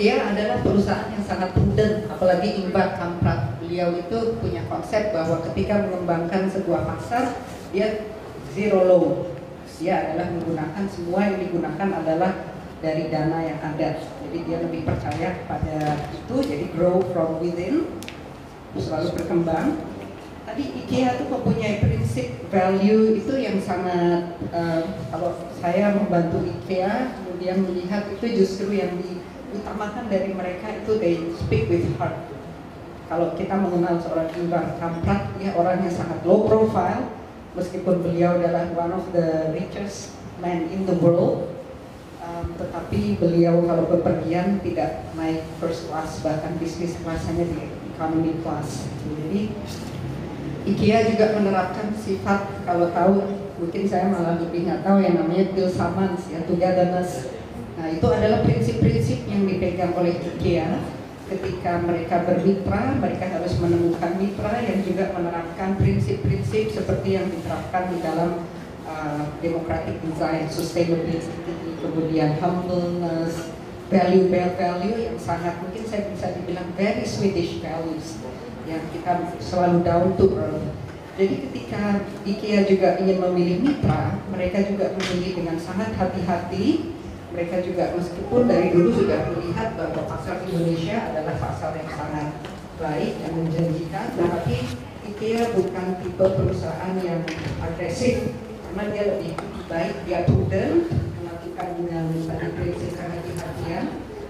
IKEA adalah perusahaan yang sangat prudent, apalagi Ingvar Kamprad. Beliau itu punya konsep bahwa ketika mengembangkan sebuah pasar, dia zero loan. Dia adalah menggunakan semua yang digunakan adalah dari dana yang ada. Jadi dia lebih percaya pada itu, jadi grow from within, selalu berkembang. Tadi IKEA itu mempunyai prinsip value itu yang sangat, kalau saya membantu IKEA, kemudian melihat itu justru yang diutamakan dari mereka itu they speak with heart. Kalau kita mengenal seorang Ingvar Kamprad, dia orang yang sangat low profile, meskipun beliau adalah one of the richest man in the world, tetapi beliau kalau bepergian tidak naik first class, bahkan bisnis class, hanya di economy class. Jadi IKEA juga menerapkan sifat, kalau tahu, mungkin saya malah lebih nggak tahu, yang namanya Tillsammans, ya, togetherness. Nah, itu adalah prinsip-prinsip yang dipegang oleh IKEA. Ketika mereka bermitra, mereka harus menemukan mitra yang juga menerapkan prinsip-prinsip seperti yang diterapkan di dalam democratic design, sustainability, kemudian humbleness, value yang sangat, mungkin saya bisa dibilang very Swedish values, yang kita selalu down to earth. Jadi ketika IKEA juga ingin memilih mitra, mereka juga memilih dengan sangat hati-hati. Mereka juga meskipun dari dulu sudah melihat bahwa pasar Indonesia adalah pasar yang sangat baik dan menjanjikan, tetapi IKEA bukan tipe perusahaan yang agresif, karena dia lebih baik, dia prudent, melakukan dengan prinsip kehati-hatian,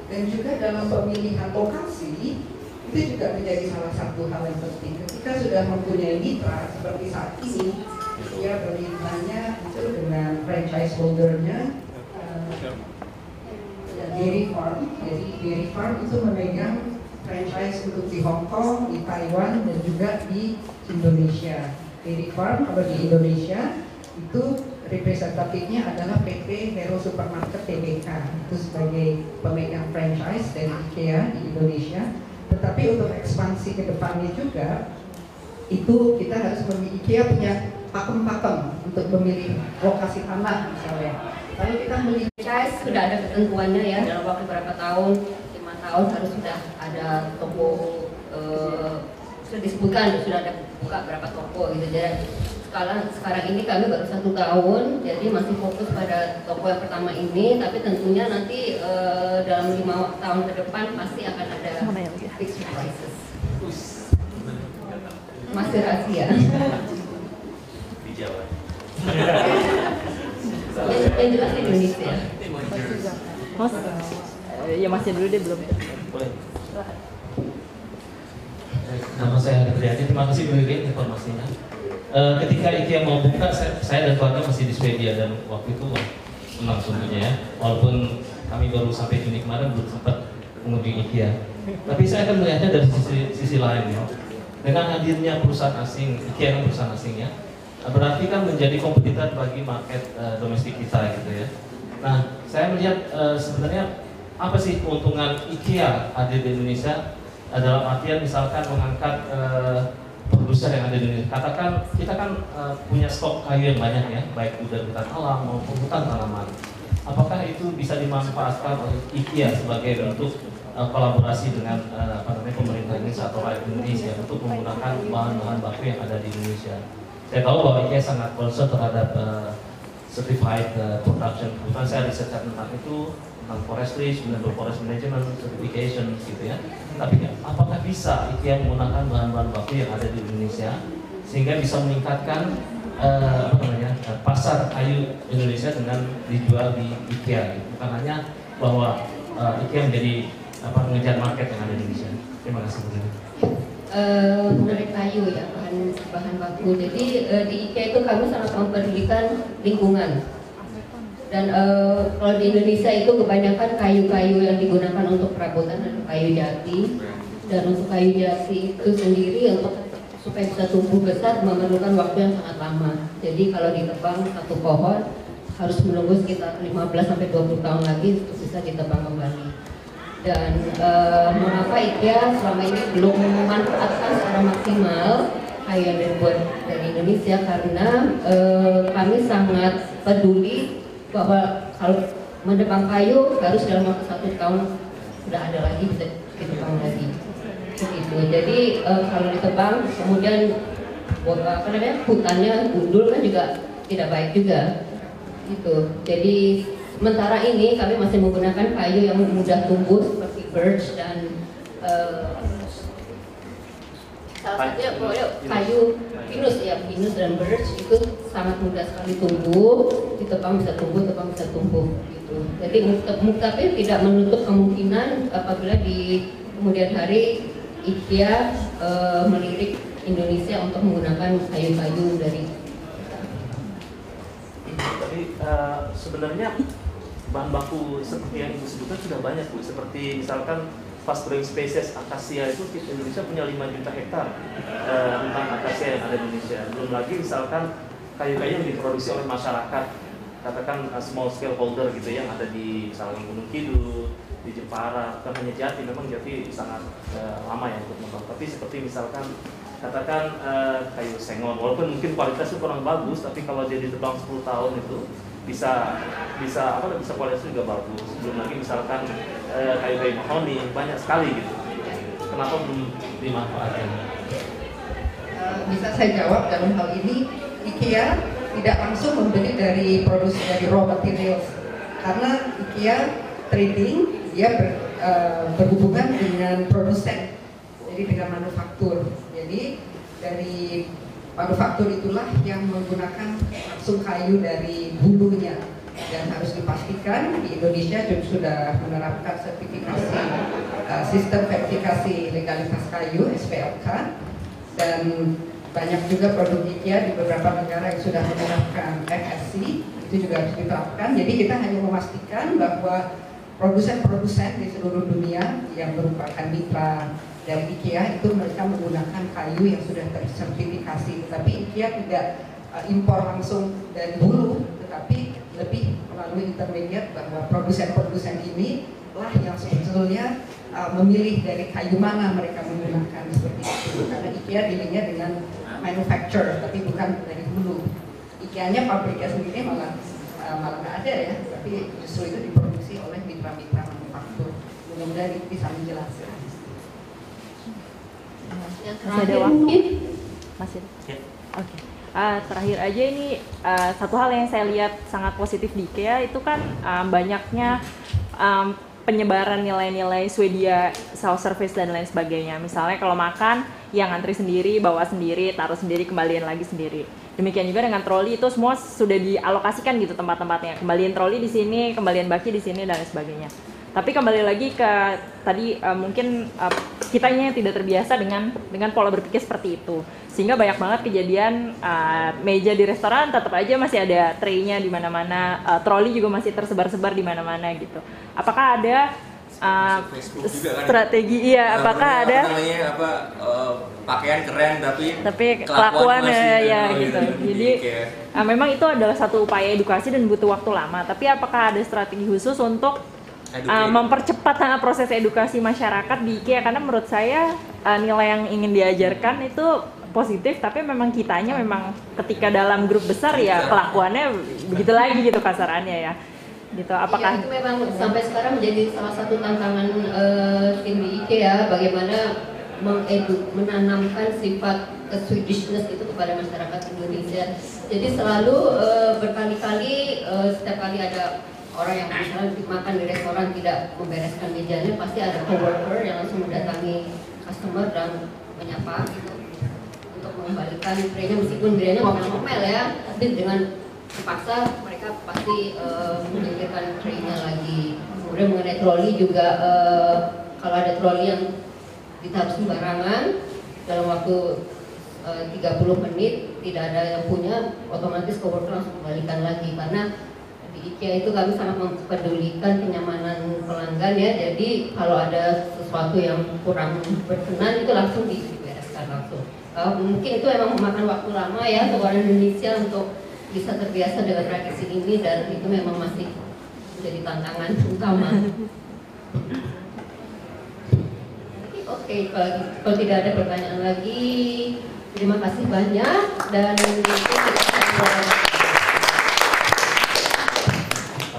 dan juga dalam pemilihan lokasi itu juga menjadi salah satu hal yang penting. Ketika sudah mempunyai mitra seperti saat ini, dia bermitranya itu dengan franchise holdernya, Dairy Farm. Jadi Dairy Farm itu memegang franchise untuk di Hong Kong, di Taiwan, dan juga di Indonesia. Dairy Farm kalau di Indonesia itu representatifnya adalah PT Hero Supermarket Tbk, itu sebagai pemegang franchise dari IKEA di Indonesia. Tetapi untuk ekspansi ke depannya juga, itu kita harus memilih, IKEA punya pakem-pakem untuk memilih lokasi tanah misalnya. Lalu kita memilih franchise, sudah ada ketentuannya ya, dalam waktu berapa tahun, 5 tahun harus sudah ada toko, sudah disebutkan, sudah ada buka berapa toko gitu. Jadi sekarang ini kami baru 1 tahun, jadi masih fokus pada toko yang pertama ini, tapi tentunya nanti dalam 5 tahun ke depan pasti akan ada fixed prices. Masih rahasia. Di Jawa. Yang jelas di Indonesia. Mas, ya masih dulu deh belum. Boleh. Nama saya Andi Priadi, terima kasih Bu Hege informasinya. Ketika IKEA mau buka, saya dan keluarga masih di Swedia, dan waktu itu senang sungguhnya ya. Walaupun kami baru sampai Juni kemarin belum sempat mengunjungi IKEA. Tapi saya akan melihatnya dari sisi lain ya. Dengan hadirnya perusahaan asing, IKEA kan perusahaan asing ya, berarti kan menjadi kompetitor bagi market domestik kita gitu ya. Nah, saya melihat sebenarnya apa sih keuntungan IKEA hadir di Indonesia, dalam artian misalkan mengangkat produser yang ada di Indonesia. Katakan kita kan punya stok kayu yang banyak ya, baik dari hutan alam maupun hutan tanaman. Apakah itu bisa dimanfaatkan oleh IKEA sebagai bentuk kolaborasi dengan pemerintah Indonesia atau rakyat Indonesia untuk menggunakan bahan-bahan baku yang ada di Indonesia? Saya tahu bahwa IKEA sangat concern terhadap certified production. Kebetulan saya riset tentang itu, tentang forestry, sustainable forest management, certification gitu ya. Tapi apakah bisa IKEA menggunakan bahan-bahan baku yang ada di Indonesia sehingga bisa meningkatkan pasar kayu Indonesia dengan dijual di IKEA? Bukan hanya bahwa IKEA menjadi mengejar market yang ada di Indonesia. Terima kasih. Mengenai kayu ya, bahan baku. Jadi di IKEA itu kami sangat mempedulikan lingkungan. Dan kalau di Indonesia itu kebanyakan kayu-kayu yang digunakan untuk perabotan adalah kayu jati. Dan untuk kayu jati itu sendiri supaya bisa tumbuh besar memerlukan waktu yang sangat lama. Jadi kalau ditebang satu pohon harus menunggu sekitar 15-20 tahun lagi untuk bisa ditebang kembali. Dan mengapa IKEA selama ini belum memanfaatkan secara maksimal kayu yang dibuat dari Indonesia, karena kami sangat peduli bahwa kalau menebang kayu harus dalam waktu 1 tahun sudah ada lagi bisa ditebang lagi. Begitu. Jadi kalau ditebang kemudian hutannya gundul kan juga tidak baik juga. Gitu. Jadi sementara ini kami masih menggunakan kayu yang mudah tumbuh seperti birch dan salah satunya kayu pinus dan birch itu sangat mudah sekali tumbuh, ditebang bisa tumbuh, tebang bisa tumbuh gitu. Jadi tapi tidak menutup kemungkinan apabila di kemudian hari IKEA melirik Indonesia untuk menggunakan kayu-kayu dari Tapi sebenarnya bahan baku seperti yang Ibu sebutkan sudah banyak Bu, seperti misalkan fast growing species akasia itu Indonesia punya 5 juta hektar hutan akasia yang ada di Indonesia. Belum lagi misalkan kayu-kayu yang diproduksi oleh masyarakat, katakan small scale holder gitu yang ada di misalkan Gunung Kidul, di Jepara, bukan hanya Jati, memang Jati sangat lama ya untuk membangun. Tapi seperti misalkan katakan kayu sengon, walaupun mungkin kualitasnya kurang bagus, tapi kalau dia ditebang 10 tahun itu bisa kualitasnya juga bagus. Belum lagi misalkan kayu-kayu mahoni banyak sekali gitu. Kenapa belum dimanfaatkan? Bisa saya jawab dalam hal ini, IKEA tidak langsung membeli dari produksi dari raw materials karena IKEA trading dia berhubungan dengan produsen, jadi dengan manufaktur. Jadi dari manufaktur itulah yang menggunakan langsung kayu dari hulunya, dan harus dipastikan di Indonesia juga sudah menerapkan sertifikasi sistem verifikasi legalitas kayu SPLK, dan banyak juga produk IKEA di beberapa negara yang sudah menerapkan FSC, itu juga harus diterapkan. Jadi kita hanya memastikan bahwa produsen-produsen di seluruh dunia yang merupakan mitra dari IKEA itu mereka menggunakan kayu yang sudah tersertifikasi. Tapi IKEA tidak impor langsung dari hulu, tetapi lebih melalui intermediate, bahwa produsen-produsen ini lah yang sebetulnya memilih dari kayu mana mereka menggunakan seperti itu. Karena IKEA dealingnya dengan manufacturer, tapi bukan dari hulu. IKEA-nya pabriknya sendiri malah nggak ada ya, tapi justru itu diproduksi oleh mitra-mitra manufaktur. Mudah-mudahan itu bisa menjelaskan. yang Masih ada terakhir waktu? mungkin. Masih. Ya. Oke. Terakhir aja ini satu hal yang saya lihat sangat positif di IKEA itu kan banyaknya penyebaran nilai-nilai Swedia self service dan lain sebagainya. Misalnya kalau makan yang ngantri sendiri, bawa sendiri, taruh sendiri, kembaliin lagi sendiri. Demikian juga dengan troli, itu semua sudah dialokasikan gitu tempat-tempatnya. Kembaliin troli di sini, kembaliin baki di sini dan lain sebagainya. Tapi kembali lagi ke tadi mungkin kitanya yang tidak terbiasa dengan pola berpikir seperti itu, sehingga banyak banget kejadian meja di restoran tetap aja masih ada tray-nya di mana-mana, troli juga masih tersebar-sebar di mana-mana gitu. Apakah ada strategi? Iya, apakah ada? Pakaian keren tapi kelakuan ya gitu. Jadi memang itu adalah satu upaya edukasi dan butuh waktu lama. Tapi apakah ada strategi khusus untuk mempercepat proses edukasi masyarakat di IKEA? Karena menurut saya nilai yang ingin diajarkan itu positif, tapi memang kitanya memang ketika dalam grup besar ya kelakuannya begitu lagi gitu kasarannya ya. Gitu. Apakah itu memang sampai sekarang menjadi salah satu tantangan tim di IKEA, bagaimana menanamkan sifat Swedishness itu kepada masyarakat Indonesia. Jadi selalu berkali-kali setiap kali ada orang yang misalnya makan di restoran tidak membereskan mejanya, pasti ada coworker yang langsung mendatangi customer dan menyapa gitu untuk mengembalikan tray-nya, meskipun tray-nya ngomel-ngomel ya, tapi dengan terpaksa mereka pasti menyingkirkan tray-nya lagi. Kemudian mengenai troli juga, kalau ada troli yang ditaruh sembarangan dalam waktu 30 menit tidak ada yang punya, otomatis coworker langsung kembalikan lagi. Karena di IKEA itu kami sangat mempedulikan kenyamanan pelanggan ya, jadi kalau ada sesuatu yang kurang berkenan itu langsung dibereskan langsung. Mungkin itu memang memakan waktu lama ya untuk orang Indonesia untuk bisa terbiasa dengan tradisi ini, dan itu memang masih menjadi tantangan utama. Oke, kalau tidak ada pertanyaan lagi, terima kasih banyak, dan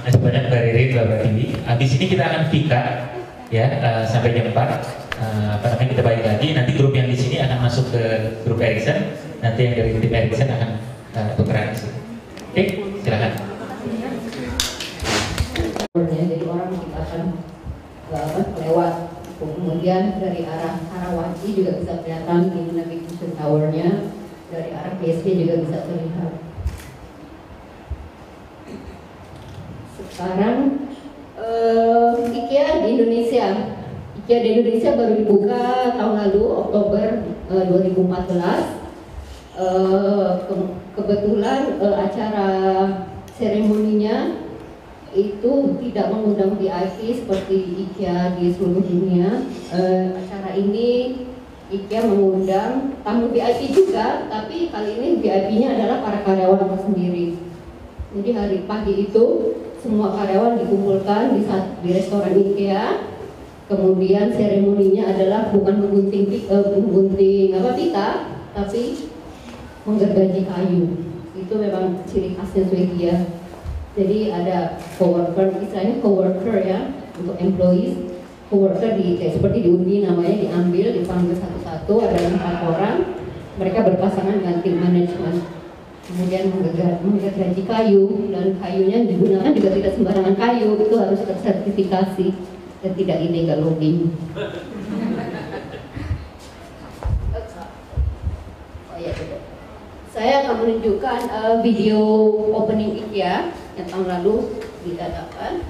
Terima kasih banyak Mbak Riri, Mbak Tiwi. Habis ini kita akan fika Ya, sampai jam 4. Apa namanya, kita balik lagi. Nanti grup yang di sini akan masuk ke grup Ericsson. Nanti yang dari tim Ericsson akan tukeran di sini. Oke, silakan. Jadi orang kita akan lewat. Kemudian dari arah Karawaci juga bisa kelihatan di navigation tower-nya. Dari arah PSG juga bisa terlihat. Sekarang IKEA di Indonesia. IKEA di Indonesia baru dibuka tahun lalu Oktober 2014. Kebetulan acara seremoninya itu tidak mengundang VIP seperti IKEA di seluruh dunia. Acara ini IKEA mengundang tamu VIP juga, tapi kali ini VIP-nya adalah para karyawan sendiri. Jadi hari pagi itu semua karyawan dikumpulkan di restoran IKEA. Kemudian seremoninya adalah bukan menggunting pita, tapi menggergaji kayu. Itu memang ciri khasnya Swedia. Jadi ada coworker, istilahnya coworker ya, untuk employees. Coworker seperti diundi namanya, diambil, dipanggil satu-satu, ada 4 orang. Mereka berpasangan dengan tim manajemen. Kemudian menggergaji kayu, dan kayunya digunakan juga tidak sembarangan kayu, itu harus tersertifikasi dan tidak illegal logging. Oh ya, betul. Saya akan menunjukkan video opening IKEA yang tahun lalu diadakan.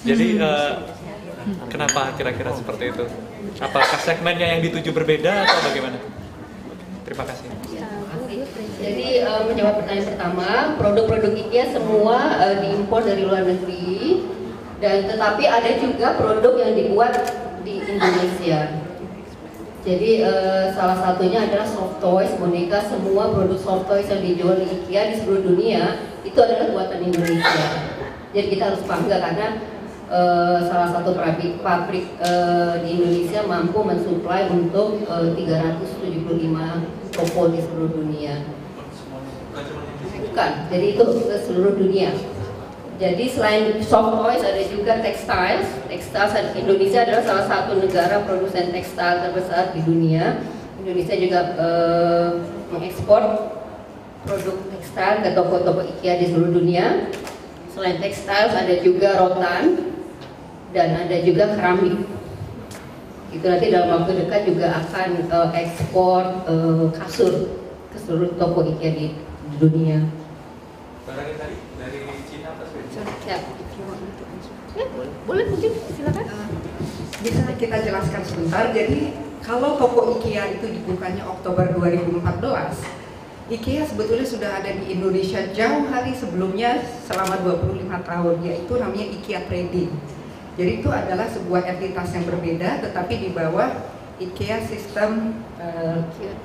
Jadi kenapa kira-kira seperti itu? Apakah segmennya yang dituju berbeda atau bagaimana? Terima kasih. Jadi menjawab pertanyaan pertama, produk-produk IKEA semua diimpor dari luar negeri, dan tetapi ada juga produk yang dibuat di Indonesia. Jadi salah satunya adalah soft toys, boneka, semua produk soft toys yang dijual di IKEA di seluruh dunia itu adalah buatan Indonesia. Jadi kita harus bangga karena salah satu pabrik di Indonesia mampu mensuplai untuk 375 toko di seluruh dunia. Bukan, jadi itu ke seluruh dunia. Jadi selain soft toys ada juga textiles. Textiles Indonesia adalah salah satu negara produsen tekstil terbesar di dunia. Indonesia juga mengekspor produk tekstil ke toko-toko IKEA di seluruh dunia. Selain tekstil ada juga rotan dan ada juga keramik. Itu nanti dalam waktu dekat juga akan ekspor kasur ke seluruh toko IKEA di dunia. Barangnya tadi dari Cina atau Ya. Boleh mungkin silakan. Bisa kita jelaskan sebentar. Jadi kalau toko IKEA itu dibukanya Oktober 2014, IKEA sebetulnya sudah ada di Indonesia jauh hari sebelumnya selama 25 tahun, yaitu namanya IKEA Trading. Jadi itu adalah sebuah entitas yang berbeda, tetapi di bawah IKEA System,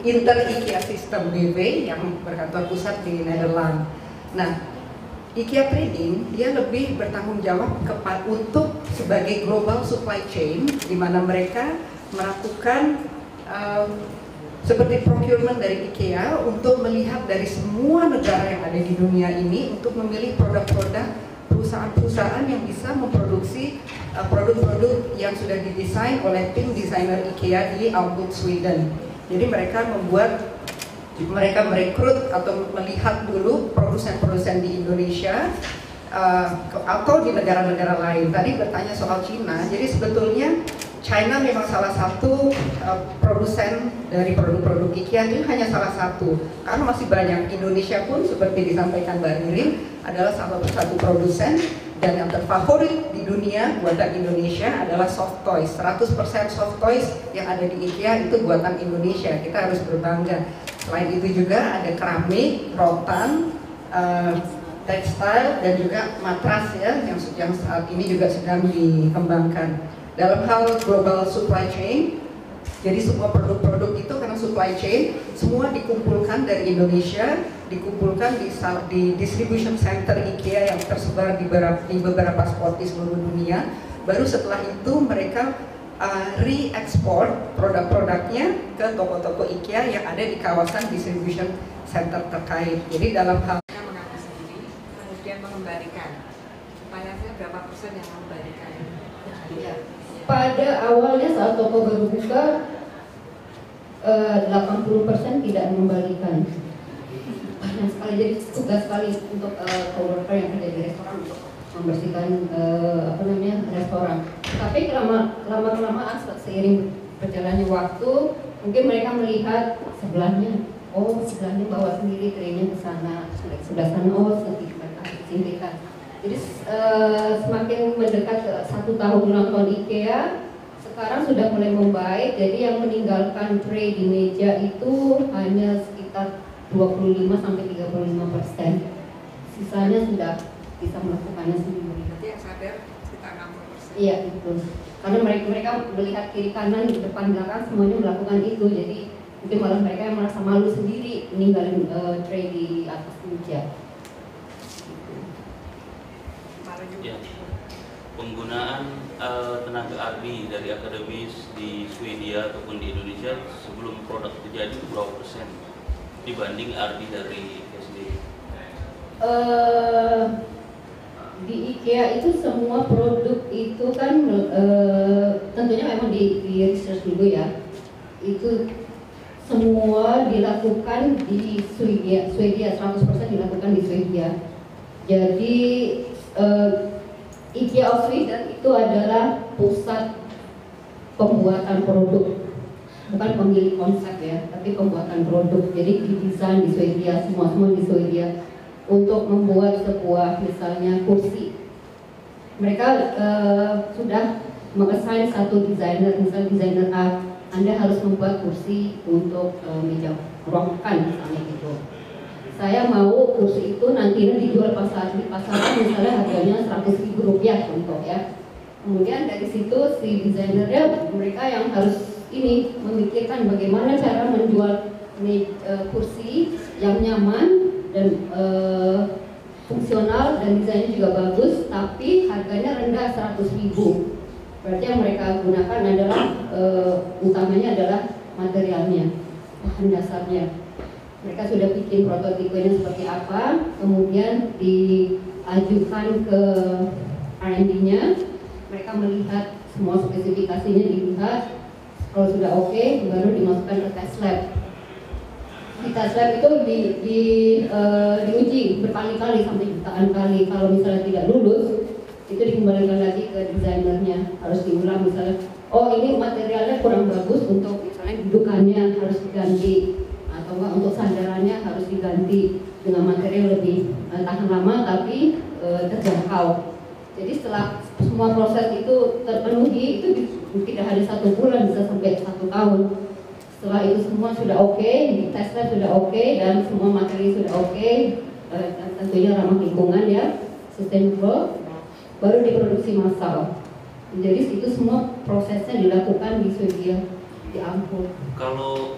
Inter IKEA System BV yang berkantor pusat di Nederland. Nah, IKEA Trading dia lebih bertanggung jawab untuk sebagai global supply chain, di mana mereka melakukan seperti procurement dari IKEA untuk melihat dari semua negara yang ada di dunia ini untuk memilih produk-produk perusahaan-perusahaan yang bisa memproduksi produk-produk yang sudah didesain oleh tim desainer IKEA di Aalborg, Sweden. Jadi mereka merekrut atau melihat dulu produsen-produsen di Indonesia atau di negara-negara lain. Tadi bertanya soal Cina, jadi sebetulnya China memang salah satu produsen dari produk-produk IKEA, itu hanya salah satu, karena masih banyak. Indonesia pun seperti disampaikan Mbak Ririn adalah salah satu produsen, dan yang terfavorit di dunia buatan Indonesia adalah soft toys. 100% soft toys yang ada di IKEA itu buatan Indonesia, kita harus berbangga. Selain itu juga ada keramik, rotan, tekstil, dan juga matras ya, yang saat ini juga sedang dikembangkan. Dalam hal global supply chain, jadi semua produk-produk itu karena supply chain semua dikumpulkan dari Indonesia, dikumpulkan di distribution center IKEA yang tersebar di beberapa spot di seluruh dunia. Baru setelah itu mereka re-export produk-produknya ke toko-toko IKEA yang ada di kawasan distribution center terkait. Jadi dalam hal mengaku sendiri, kemudian mengembalikan. Pertanyaannya berapa persen yang mengembalikan? Ya. Pada awalnya saat toko baru buka 80% tidak mengembalikan. Banyak sekali, jadi tugas sekali untuk coworker yang kerja di restoran untuk membersihkan restoran. Tapi lama-kelamaan seiring berjalannya waktu, mungkin mereka melihat sebelahnya, sebelahnya bawa sendiri trennya ke sana, sebelah sana, mereka simplikan. Jadi semakin mendekat ke 1 tahun ulang tahun IKEA, sekarang sudah mulai membaik. Jadi yang meninggalkan tray di meja itu hanya sekitar 25-35%. Sisanya sudah bisa melakukannya sendiri. Berarti yang sadar sekitar 60%. Iya, itu. Karena mereka melihat kiri kanan, depan belakang semuanya melakukan itu. Jadi mungkin malah mereka yang merasa malu sendiri meninggalin tray di atas meja. Ya, penggunaan tenaga ahli dari akademis di Swedia ataupun di Indonesia sebelum produk terjadi berapa persen dibanding ahli dari sendiri? Di IKEA itu semua produk itu kan tentunya memang di research dulu ya. Itu semua dilakukan di Swedia 100% dilakukan di Swedia. Jadi IKEA of Sweden itu adalah pusat pembuatan produk, bukan pemilik konsep ya, tapi pembuatan produk. Jadi didesain di Swedia, semua di Swedia untuk membuat sebuah misalnya kursi mereka sudah mengassign satu desainer, misalnya desainer A, Anda harus membuat kursi untuk meja ruang makan misalnya gitu. Saya mau kursi itu nantinya dijual di pasaran misalnya harganya Rp100.000 contoh ya. Kemudian dari situ si desainernya mereka yang harus ini memikirkan bagaimana cara menjual kursi yang nyaman dan fungsional dan desainnya juga bagus, tapi harganya rendah 100.000. Berarti yang mereka gunakan adalah utamanya adalah materialnya, bahan dasarnya. Mereka sudah bikin prototipenya seperti apa, kemudian diajukan ke R&D-nya. Mereka melihat semua spesifikasinya, dilihat. Kalau sudah oke, baru dimasukkan ke test lab. Di test lab itu diuji berkali-kali sampai jutaan kali. Kalau misalnya tidak lulus, itu dikembalikan lagi ke desainernya, harus diulang misalnya, oh ini materialnya kurang bagus untuk misalnya dudukannya harus diganti, atau enggak untuk sandarannya harus diganti dengan material lebih tahan lama tapi terjangkau. Jadi setelah semua proses itu terpenuhi, itu tidak hanya 1 bulan, bisa sampai 1 tahun. Setelah itu semua sudah oke, di tesnya sudah oke, dan semua materi sudah oke, dan tentunya ramah lingkungan ya, sustainable, baru diproduksi massal. Jadi itu semua prosesnya dilakukan di Swedia, di Ampul. Kalau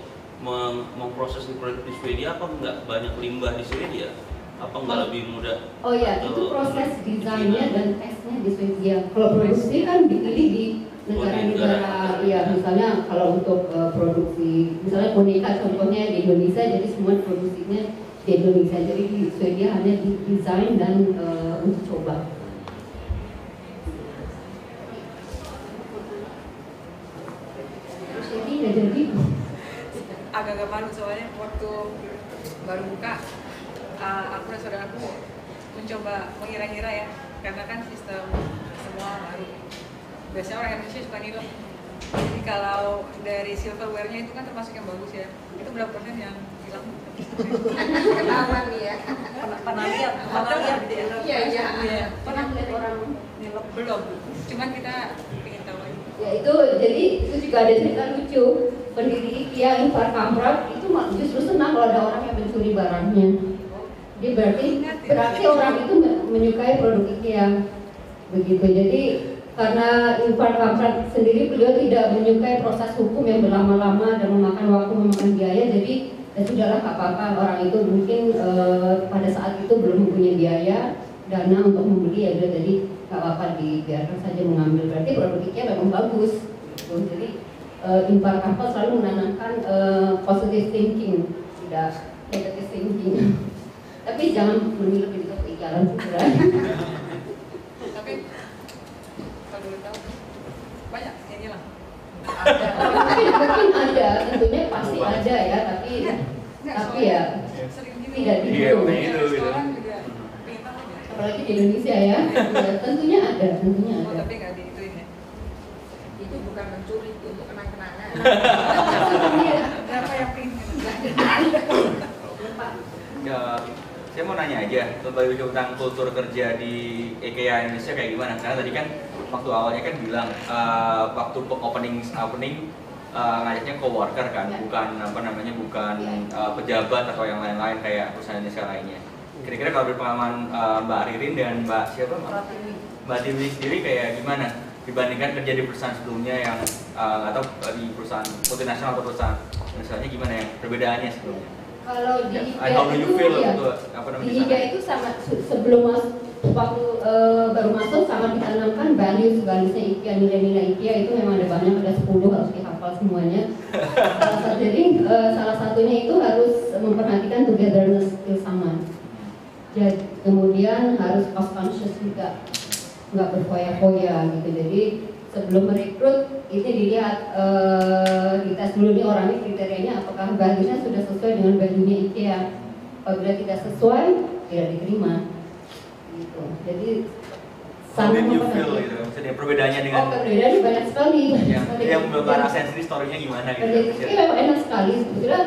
memproses di Swedia, apa nggak banyak limbah di Swedia? Apa nggak lebih mudah? Oh ya, itu proses desainnya dan tesnya di Swedia. Kalau produksi kan dipilih di negara-negara, ya misalnya kalau untuk produksi, misalnya boneka contohnya di Indonesia, jadi semua produksinya di Indonesia. Jadi di Swedia hanya di desain dan uji coba. Jadi nggak jadi. Agak-agak malu soalnya waktu baru buka, aku dan saudaraku mencoba mengira-ngira ya, karena kan sistem semua baru. Biasanya orang Indonesia suka nilai. Jadi kalau dari silverware-nya itu kan termasuk yang bagus ya. Itu berapa persen yang hilang? Ketahuan nih ya. Pernah lihat di Iya. Pernah lihat orang nilai belum. Cuman kita ingin tahu aja. Ya itu, jadi itu juga ada cerita lucu. Pendiri IKEA Ingvar Kamprad itu justru senang kalau ada orang yang mencuri barangnya. Dia berarti orang itu menyukai produk IKEA. Begitu. Jadi karena Ingvar Kamprad sendiri beliau tidak menyukai proses hukum yang berlama-lama dan memakan waktu, memakan biaya, jadi ya sudahlah apa-apa, orang itu mungkin pada saat itu belum mempunyai biaya dana untuk membeli, ya jadi nggak apa-apa, dibiarkan saja mengambil. Berarti produk IKEA memang bagus gitu. Jadi Ingvar Kamprad selalu menanamkan positive thinking, tidak negative thinking. Tapi jangan lebih ke pikiran pikiran. Tapi kalau boleh tahu banyak yang hilang. Mungkin ada, tentunya pasti ada ya, tapi ya tidak dihitung. Sekarang juga pengen tahu aja. Apalagi di Indonesia ya, tentunya ada. Oh, tapi nggak diituin ya. Itu bukan mencuri, itu untuk kenang-kenangan. Berapa yang pengen? Ya, saya mau nanya aja tentang kultur kerja di IKEA Indonesia kayak gimana? Karena tadi kan waktu awalnya kan bilang waktu opening ngajaknya coworker kan, bukan pejabat atau yang lain-lain kayak perusahaan Indonesia lainnya. Kira-kira kalau berpengalaman Mbak Ririn dan Mbak siapa? Mbak Tiwi sendiri kayak gimana dibandingkan kerja di perusahaan sebelumnya yang atau di perusahaan multinasional atau perusahaan misalnya, gimana yang perbedaannya sebelumnya? Kalau di IKEA itu sama sebelum waktu baru masuk sangat ditanamkan valuesnya IKEA, nilai-nilai IKEA itu memang ada banyak, ada 10 harus dihafal semuanya. Jadi salah satunya itu harus memperhatikan togetherness, kebersamaan. Jadi kemudian harus cost conscious juga, nggak berfoya-foya gitu. Jadi sebelum merekrut ini dilihat dites dulu nih orangnya kriterianya apakah valuesnya sudah sesuai dengan value-nya IKEA. Apabila tidak sesuai, tidak diterima. Gitu. Jadi sangat memperhatikan. Maksudnya perbedaannya dengan perbedaannya banyak sekali. Yang Mbak rasain sendiri story-nya gimana gitu? Ini enak sekali. Sebetulnya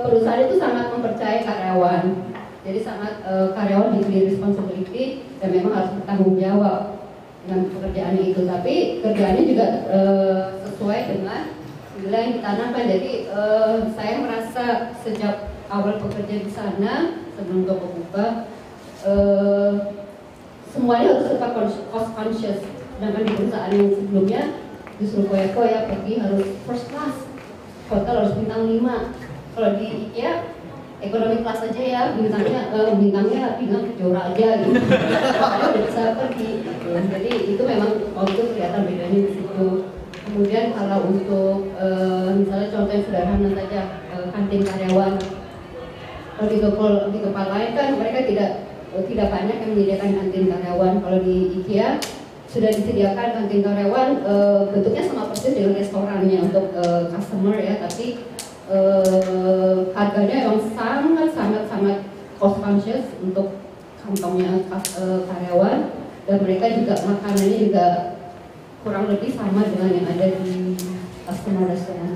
perusahaan itu sangat mempercayai karyawan. Jadi sangat karyawan diberi responsibility dan memang harus bertanggung jawab dengan pekerjaannya itu. Tapi kerjaannya juga sesuai dengan nilai yang ditanamkan. Jadi saya merasa sejak awal bekerja di sana sebelum Toko buka, semuanya harus tetap cost conscious. Sedangkan di perusahaan yang sebelumnya justru koya-koya pergi harus first class, hotel harus bintang 5. Kalau di IKEA ekonomi kelas aja ya, bintangnya bintang kejora aja gitu. Makanya udah bisa pergi. Jadi itu memang waktu itu kelihatan bedanya di situ. Kemudian kalau untuk misalnya contoh yang sederhana saja, kantin karyawan. Kalau di tempat lain kan mereka tidak banyak yang menyediakan kantin karyawan. Kalau di IKEA sudah disediakan kantin karyawan, bentuknya sama persis dengan restorannya untuk customer ya, tapi harganya memang sangat cost conscious untuk kantongnya karyawan, dan mereka juga makanannya juga kurang lebih sama dengan yang ada di customer restoran.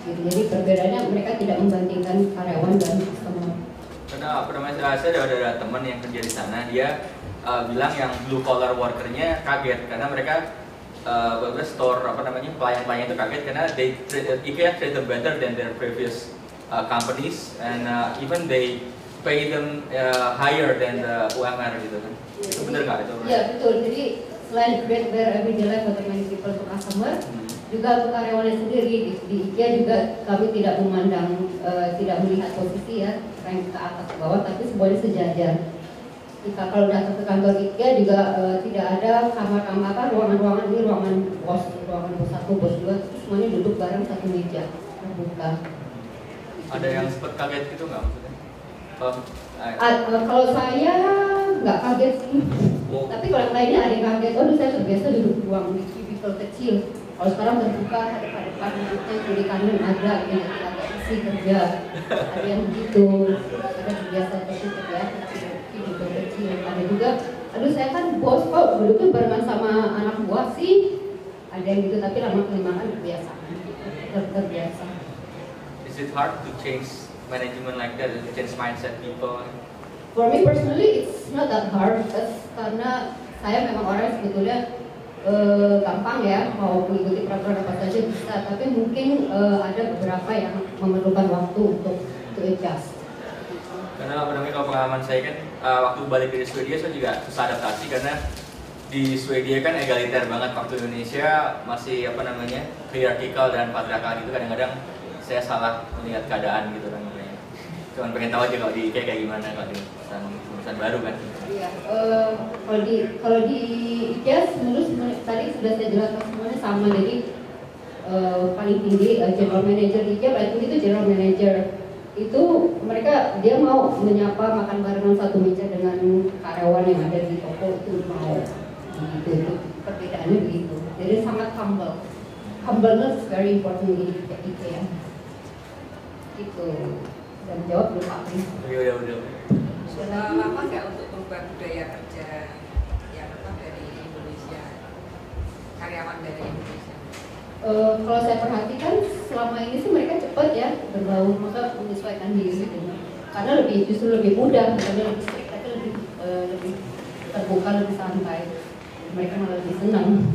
Jadi perbedaannya mereka tidak membandingkan karyawan dan customer. Karena apa namanya, saya ada teman yang kerja di sana, dia bilang yang blue collar workernya kaget karena mereka store pelayan-pelayan itu kaget karena IKEA treat them better than their previous companies, and even they pay them higher than the UMR gitu kan. Itu benar nggak itu? Iya betul. Jadi selain create their everyday life for many people to customer, juga untuk karyawannya sendiri di IKEA juga kami tidak memandang, tidak melihat posisi ya rank ke atas ke bawah, tapi semuanya sejajar. Kita kalau datang ke kantor IKEA juga tidak ada kamar-kamar, ruangan-ruangan ini ruangan bos 1, bos 2, semuanya duduk bareng satu meja terbuka. Ada yang sempat kaget gitu nggak maksudnya? Kalau saya nggak kaget sih, tapi kalau yang lainnya ada yang kaget. Oh, saya terbiasa duduk di ruang di cubicle kecil. Kalau sekarang terbuka, hadap-hadapan duduknya kiri kanan ada yang agak isi kerja, ada yang begitu, ada terbiasa seperti terbiasa cubicle kecil. Ada juga, aduh saya kan bos kok duduknya barengan sama anak buah sih, ada yang gitu, tapi lama-kelamaan terbiasa. Is it hard to change management like that, to change mindset people? For me personally, it's not that hard, karena saya memang orang yang sebetulnya gampang ya, mau mengikuti peraturan apa saja bisa, tapi mungkin ada beberapa yang memerlukan waktu untuk adjust. Karena apa namanya, kalau pengalaman saya kan waktu balik dari Swedia saya juga susah adaptasi karena di Swedia kan egaliter banget, waktu Indonesia masih apa namanya hierarkikal dan patriarkal gitu. Kadang-kadang saya salah melihat keadaan gitu kan, cuman pengen tahu aja kalau di IKEA kayak gimana kalau di perusahaan baru kan. Iya, kalau di IKEA sebenarnya tadi sudah saya jelaskan semuanya sama. Jadi paling tinggi general manager di IKEA, paling tinggi itu general manager. Itu mereka dia mau menyapa makan barengan satu meja dengan karyawan yang ada di toko, itu mau begitu. Itu perbedaannya begitu. Jadi sangat humble. Humbleness is very important di IKEA. Itu. Dan jawab dulu Pak. Udah. Sudah lama nggak untuk merubah budaya kerja yang dari Indonesia, karyawan dari Indonesia? Kalau saya perhatikan selama ini sih mereka cepat ya berbaur, maka menyesuaikan diri dengan, karena justru lebih mudah, karena lebih strict, tapi lebih terbuka, lebih santai, mereka malah lebih senang.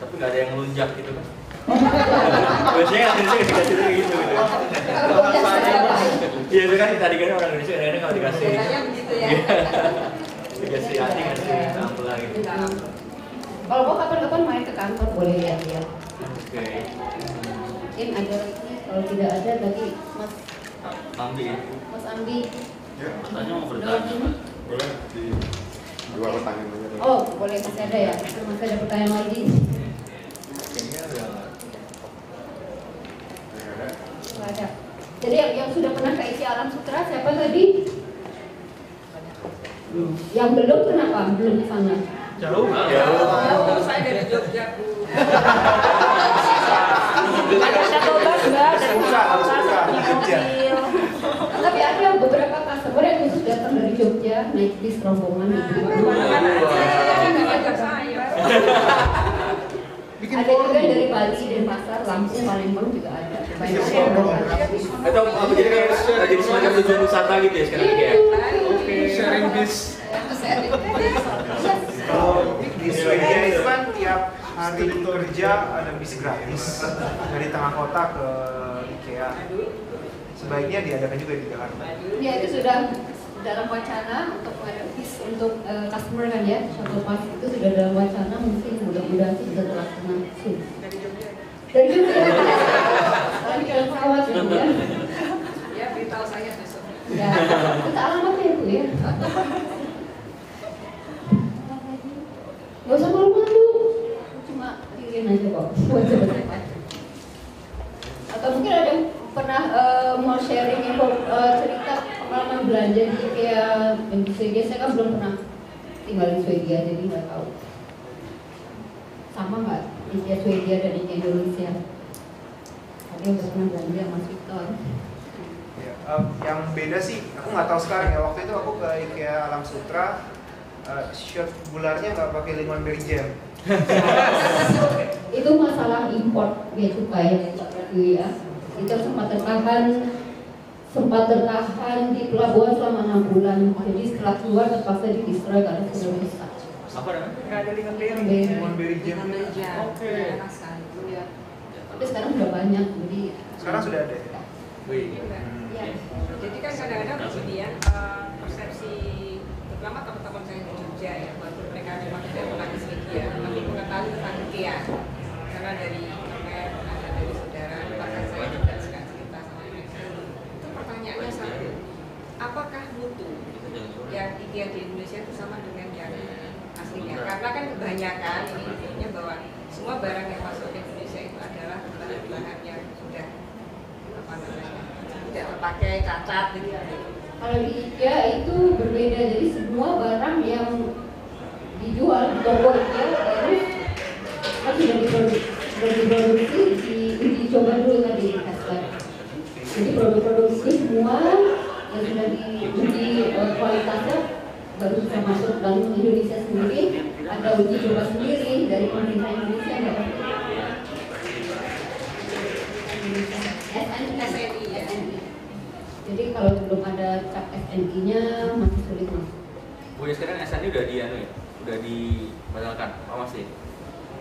Tapi nggak ada yang melunjak gitu kan? Biasanya Indonesia dikasih gitu. Iya itu kan tadi kan orang Indonesia kadang-kadang kalau dikasih begitu ya. Dikasih hati ngasih ampul lagi. Kalau mau kapan-kapan main ke kantor boleh lihat-lihat. Oke. Mungkin ada lagi, kalau tidak ada tadi Mas Ambi ya. Mas Ambi. Ya, tanya mau bertanya. Boleh di dua pertanyaan aja. Oh boleh, masih ada ya. Masih ada pertanyaan lagi. Kayaknya udah Nggak ada. Jadi yang sudah pernah ke IKEA Alam Sutra siapa tadi? Yang belum kenapa? Belum di sana. jauh. Jauh, saya dari Jogja, Bu. Shuttle bus Mbak, dari Jakarta seperti mobil. Tapi ada beberapa customer yang khusus datang dari Jogja naik bis rombongan. Ada juga dari Bali, Denpasar, Lampung, Palembang juga ada. Banyak rombongan. Atau apa jadi kayak jadi semacam tujuan wisata gitu ya sekarang ya? Oke, sharing bis. Kalau di Swedia itu kan tiap hari kerja ada bis gratis dari tengah kota ke IKEA. Sebaiknya diadakan juga di Jakarta. Ya itu sudah dalam wacana untuk bis untuk customer kan ya, shuttle pass itu sudah dalam wacana, mungkin mudah-mudahan sih bisa terlaksana soon. Dari Jogja. Kalau di dalam pesawat ya. Ya beritahu saya besok. Ya, kita alamatnya itu ya. Gak usah malu-malu, cuma kirim aja kok. Atau mungkin ada yang pernah mau sharing cerita pengalaman belanja di IKEA di Swedia. Saya kan belum pernah tinggal di Swedia, jadi nggak tahu. Sama nggak IKEA Swedia dan IKEA Indonesia? Tadi udah pernah belanja Mas Victor. Ya, yang beda sih, aku nggak tahu sekarang ya. Waktu itu aku ke IKEA Alam Sutra, shirt bularnya nggak pakai lingonberry jam. Itu masalah import bea cukai ya. Itu sempat tertahan di pelabuhan selama 6 bulan. Jadi setelah keluar terpaksa di-destroy karena sudah rusak. Apa namanya? Nggak ada lingonberry jam. Oke. Ya. Tapi sekarang udah banyak, jadi Sekarang sudah ada ya? Ya. Jadi kan kadang-kadang kemudian persepsi terutama teman-teman saya di Jogja ya, walaupun mereka memang tidak pernah ke Swedia, tapi mengetahui tentang IKEA karena dari internet, ada dari saudara, bahkan saya juga suka cerita sama mereka. Itu pertanyaannya satu, apakah mutu yang IKEA di Indonesia itu sama dengan yang aslinya? Karena kan kebanyakan ini intinya bahwa semua barang yang masuk ke Indonesia itu adalah bahan-bahan yang sudah apa namanya tidak terpakai, cacat gitu. kalau di IKEA itu berbeda, jadi semua barang yang dijual di toko IKEA baru kan sudah diproduksi, diuji coba dulu tadi di tesla. Jadi produk-produk itu semua yang sudah diuji kualitasnya baru bisa masuk. Lalu Indonesia sendiri ada uji coba sendiri dari pemerintah Indonesia nggak? SNI ya. Jadi kalau belum ada cap SNI-nya masih sulit mas. Bu ya sekarang SNI udah di anu ya, udah dibatalkan, apa masih?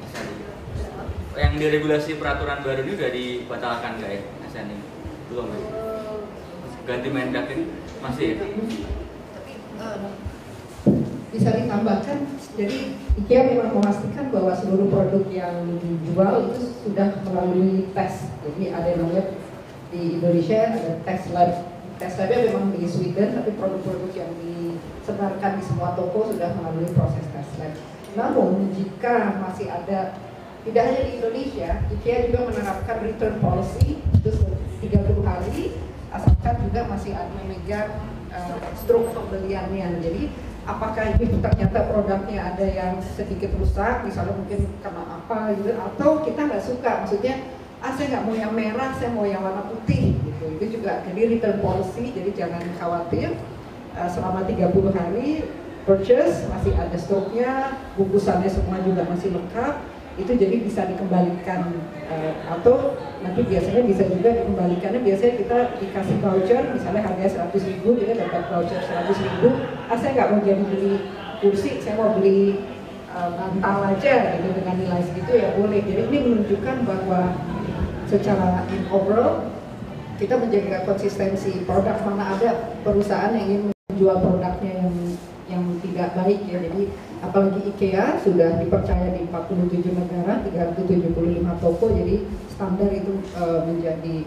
SNI. Yang diregulasi peraturan baru ini udah dibatalkan nggak ya SNI? Belum ya? Ganti Mendak ini masih ya? Bisa ditambahkan, jadi IKEA memang memastikan bahwa seluruh produk yang dijual itu sudah melalui tes. Jadi ada yang namanya di Indonesia ada tes lab. Tes labnya memang di Sweden, tapi produk-produk yang disebarkan di semua toko sudah melalui proses tes lab. Namun jika masih ada, tidak hanya di Indonesia, IKEA juga menerapkan return policy itu 30 hari, asalkan juga masih ada memegang struk pembeliannya. Jadi apakah ini ternyata produknya ada yang sedikit rusak, misalnya mungkin kena apa gitu, atau kita nggak suka, maksudnya saya nggak mau yang merah, saya mau yang warna putih gitu. Itu juga jadi return policy, jadi jangan khawatir, selama 30 hari purchase masih ada stoknya, bungkusannya semua juga masih lengkap, itu jadi bisa dikembalikan, atau nanti biasanya bisa juga dikembalikannya. Biasanya kita dikasih voucher, misalnya harganya 100.000, kita dapat voucher 100.000. Saya nggak mau jadi beli kursi, saya mau beli bantal aja gitu dengan nilai segitu ya boleh. Jadi ini menunjukkan bahwa secara overall kita menjaga konsistensi produk. Mana ada perusahaan yang ingin menjual produknya yang tidak baik ya. Jadi apalagi IKEA sudah dipercaya di 47 negara, 375 toko, jadi standar itu menjadi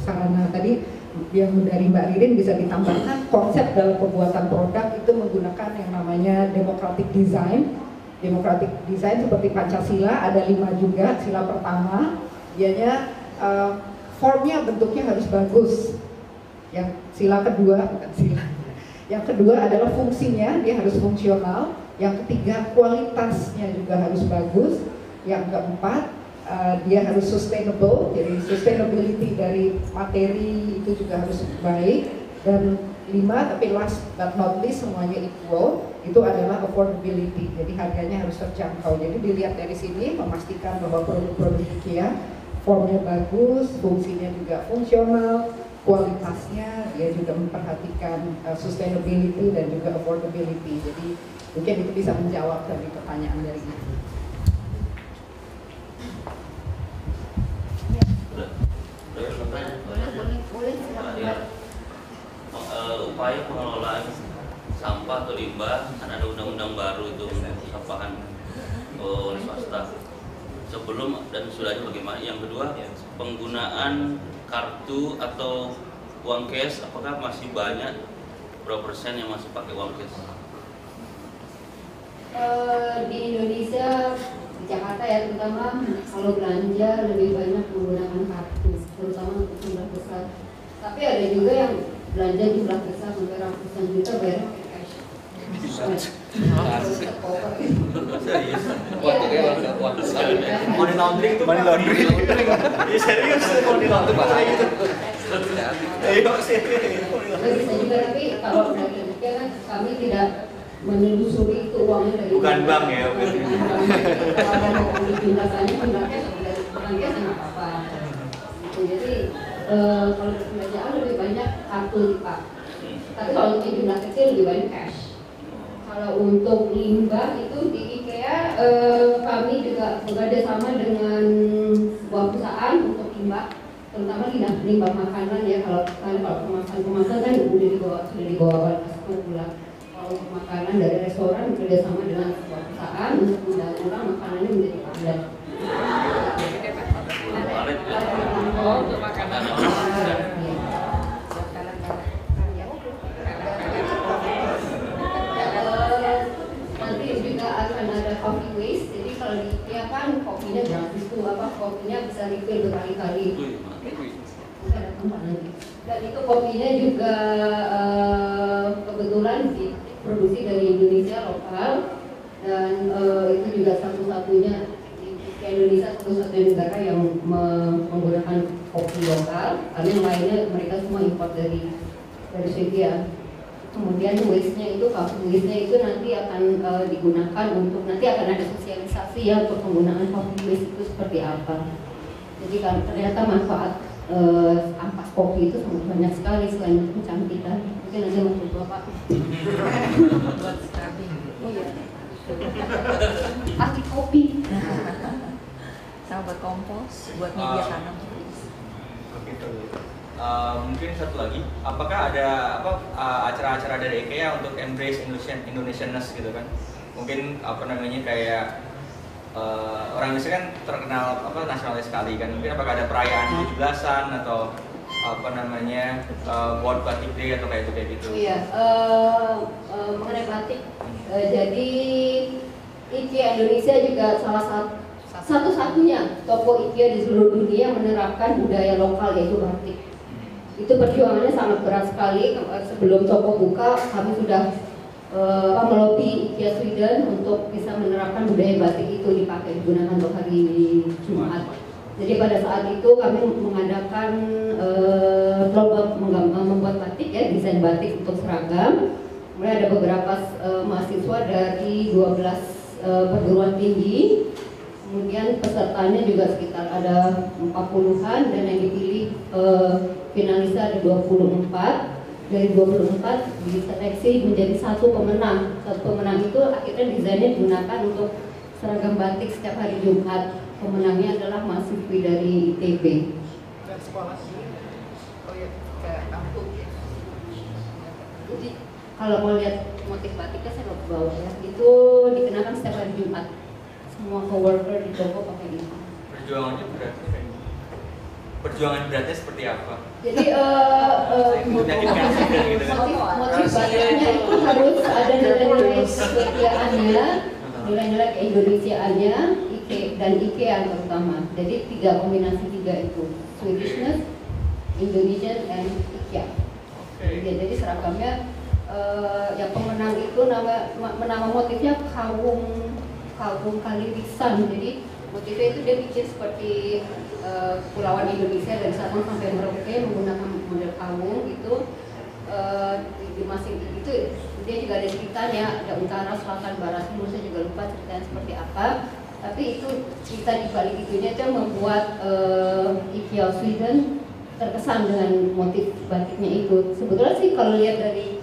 sarana. Tadi yang dari Mbak Ririn bisa ditambahkan konsep dalam pembuatan produk itu menggunakan yang namanya democratic design. Democratic design seperti Pancasila, ada 5 juga. Sila pertama dianya formnya, bentuknya harus bagus. Yang sila kedua, bukan sila. Yang kedua adalah fungsinya, dia harus fungsional. Yang ketiga, kualitasnya juga harus bagus. Yang keempat, dia harus sustainable, jadi sustainability dari materi itu juga harus baik. Dan 5, tapi last but not least, semuanya equal, itu adalah affordability, jadi harganya harus terjangkau. Jadi dilihat dari sini, memastikan bahwa produk-produk IKEA formnya bagus, fungsinya juga fungsional, kualitasnya, dia juga memperhatikan sustainability dan juga affordability. Jadi mungkin itu bisa menjawab dari pertanyaan dari Ibu. Upaya pengelolaan sampah atau limbah, kan ada undang-undang baru itu sampahan oleh swasta. Sebelum dan sudahnya bagaimana? Yang kedua, penggunaan kartu atau uang cash, apakah masih banyak, berapa persen yang masih pakai uang cash? Di Indonesia, di Jakarta ya terutama, kalau belanja lebih banyak menggunakan kartu, terutama untuk jumlah besar. Tapi ada juga yang belanja jumlah besar sampai ratusan juta bayar pakai cash. Serius? Money laundering tuh money laundering. Iya serius money laundering kayak gitu. Ayo serius. Bisa juga, tapi kalau dari Indonesia kan kami tidak menelusuri itu uangnya dari Bukan bank ya. Kalau mau dijumlahkannya jumlahnya dari belanja nggak apa-apa. Jadi kalau belanjaan lebih banyak kartu Pak. Tapi kalau untuk jumlah kecil lebih banyak cash. Kalau untuk limbah itu di IKEA kami juga bekerja sama dengan sebuah perusahaan untuk limbah, terutama limbah makanan ya. Kalau kemasan kan sudah dibawa pulang. Kalau untuk makanan dari restoran bekerja sama dengan sebuah perusahaan untuk mendaur ulang makanannya menjadi padat. Oh, untuk makanan. Nanti juga akan ada coffee waste. Jadi kalau di IKEA kan kopinya gratis tuh, kopinya bisa refill berkali-kali. Dan itu kopinya juga kebetulan diproduksi dari Indonesia lokal, dan itu juga satu-satunya Indonesia satu-satunya negara yang menggunakan kopi lokal, karena yang lainnya mereka semua import dari Swedia. Kemudian waste-nya itu, coffee waste-nya itu nanti akan digunakan untuk, nanti akan ada sosialisasi ya untuk penggunaan coffee waste itu seperti apa. Jadi kan ternyata manfaat ampas kopi itu sangat banyak sekali selain kecantikan. Mungkin nanti maksud Bapak. Buat scrubbing. Oh iya. Ahli kopi. Sama buat kompos, buat media tanam. Mungkin satu lagi, apakah ada acara-acara dari IKEA untuk embrace Indonesianness gitu kan? Mungkin kayak orang Indonesia kan terkenal nasionalis sekali kan. Mungkin apakah ada perayaan 17-an atau World Batik Day atau kayak gitu? Iya, mengenai batik, jadi IKEA Indonesia juga salah satu-satunya toko IKEA di seluruh dunia menerapkan budaya lokal yaitu batik. Itu perjuangannya sangat berat sekali. Sebelum toko buka, kami sudah melobi IKEA Sweden untuk bisa menerapkan budaya batik itu digunakan untuk hari Jumat. Jadi pada saat itu kami mengadakan lomba membuat batik ya, desain batik untuk seragam. Kemudian ada beberapa mahasiswa dari 12 perguruan tinggi. Kemudian pesertanya juga sekitar ada 40-an, dan yang dipilih finalisnya ada 24. Dari 24 diseleksi menjadi satu pemenang. Satu pemenang itu akhirnya desainnya digunakan untuk seragam batik setiap hari Jumat. Pemenangnya adalah mahasiswi dari ITB. Dan sekolah oh ya, ke kampung ya. Jadi kalau mau lihat motif batiknya saya mau bawa ya. Itu dikenakan setiap hari Jumat. Semua coworker di toko pakai itu. Perjuangan beratnya seperti apa? Jadi motif batiknya itu harus ada nilai-nilai kesetiaannya, nilai-nilai keindonesiaannya, dan IKEA terutama. Jadi kombinasi tiga itu, Swedishness, Indonesian, dan IKEA. Jadi seragamnya yang pemenang itu nama motifnya kawung kalirisan. Jadi motifnya itu dia bikin seperti kepulauan Indonesia dari Sabang sampai Merauke menggunakan model kawung gitu. Di masing itu dia juga ada ceritanya, ada utara, selatan, barat, timur. Saya juga lupa ceritanya seperti apa. Tapi itu cerita di balik itunya itu membuat IKEA Sweden terkesan dengan motif batiknya itu. Sebetulnya sih kalau lihat dari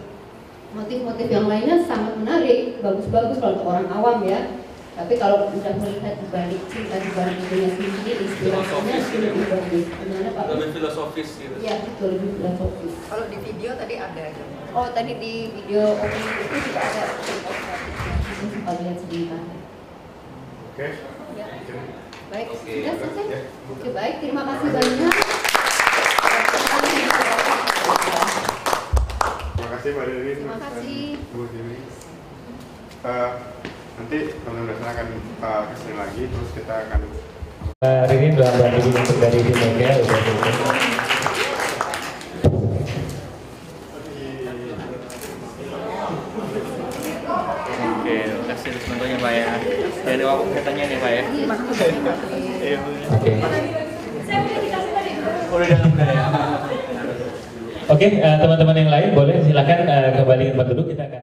motif-motif yang lainnya sangat menarik, bagus-bagus kalau untuk orang awam ya. Tapi kalau udah melihat di balik cinta di balik dunia sendiri, inspirasinya itu lebih bagus. Gimana Pak? Lebih filosofis gitu. Iya betul, lebih filosofis. Kalau di video tadi ada. Oh tadi di video opening itu juga ada contoh batiknya. Itu sempat lihat sebentar. Oke. Ya. Baik, Oke. sudah selesai. Ya. Oke baik, terima kasih banyak. Terima kasih Mbak Ririn. Terima kasih. Bu Dewi. Nanti teman-teman akan kesini lagi, terus kita akan Ririn udah bantu untuk dari tim media udah Oke, terima kasih semuanya Pak ya. Dari waktu saya tanya nih Pak ya. Iya. Oke. Udah dalam ya. Oke, teman-teman yang lain boleh silakan kembali ke tempat duduk, kita akan